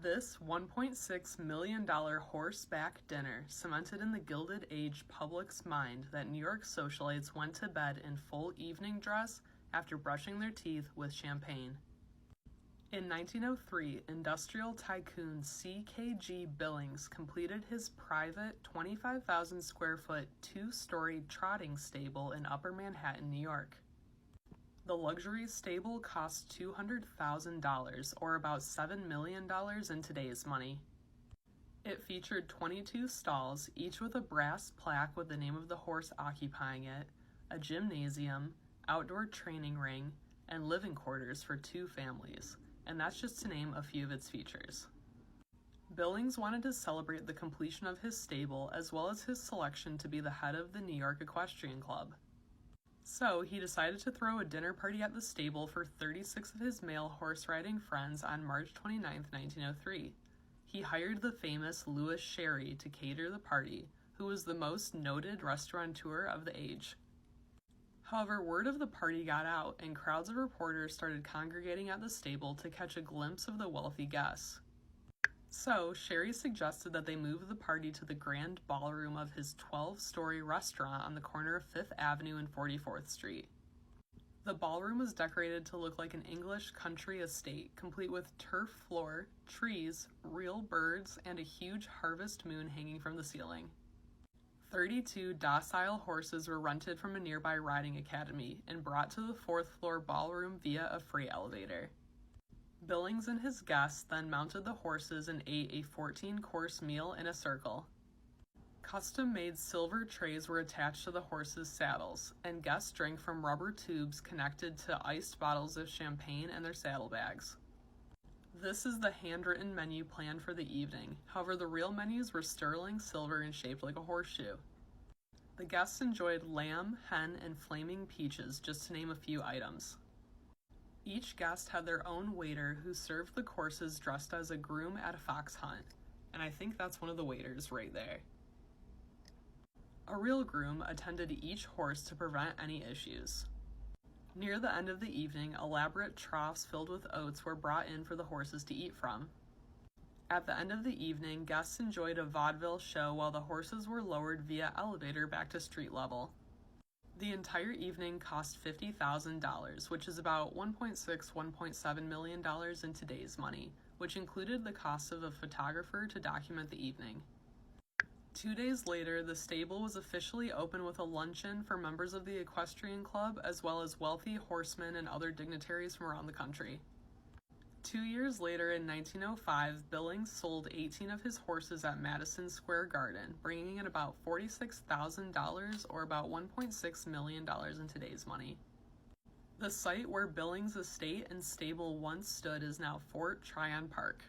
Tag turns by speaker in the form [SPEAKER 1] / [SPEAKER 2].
[SPEAKER 1] This $1.6 million horseback dinner cemented in the Gilded Age public's mind that New York socialites went to bed in full evening dress after brushing their teeth with champagne. In 1903, industrial tycoon CKG Billings completed his private 25,000 square foot, two-story trotting stable in Upper Manhattan, New York. The luxury stable cost $200,000, or about $7 million in today's money. It featured 22 stalls, each with a brass plaque with the name of the horse occupying it, a gymnasium, outdoor training ring, and living quarters for 2 families, and that's just to name a few of its features. Billings wanted to celebrate the completion of his stable as well as his selection to be the head of the New York Equestrian Club. So he decided to throw a dinner party at the stable for 36 of his male horse-riding friends on March 29, 1903. He hired the famous Louis Sherry to cater the party, who was the most noted restaurateur of the age. However, word of the party got out, and crowds of reporters started congregating at the stable to catch a glimpse of the wealthy guests. So, Sherry suggested that they move the party to the grand ballroom of his 12-story restaurant on the corner of 5th Avenue and 44th Street. The ballroom was decorated to look like an English country estate, complete with turf floor, trees, real birds, and a huge harvest moon hanging from the ceiling. 32 docile horses were rented from a nearby riding academy and brought to the 4th floor ballroom via a freight elevator. Billings and his guests then mounted the horses and ate a 14-course meal in a circle. Custom-made silver trays were attached to the horses' saddles, and guests drank from rubber tubes connected to iced bottles of champagne and their saddlebags. This is the handwritten menu plan for the evening, however the real menus were sterling silver and shaped like a horseshoe. The guests enjoyed lamb, hen, and flaming peaches, just to name a few items. Each guest had their own waiter who served the courses dressed as a groom at a fox hunt, and I think that's one of the waiters right there. A real groom attended each horse to prevent any issues. Near the end of the evening, elaborate troughs filled with oats were brought in for the horses to eat from. At the end of the evening, guests enjoyed a vaudeville show while the horses were lowered via elevator back to street level. The entire evening cost $50,000, which is about $1.7 million in today's money, which included the cost of a photographer to document the evening. 2 days later, the stable was officially open with a luncheon for members of the Equestrian Club, as well as wealthy horsemen and other dignitaries from around the country. 2 years later, in 1905, Billings sold 18 of his horses at Madison Square Garden, bringing in about $46,000, or about $1.6 million in today's money. The site where Billings' estate and stable once stood is now Fort Tryon Park.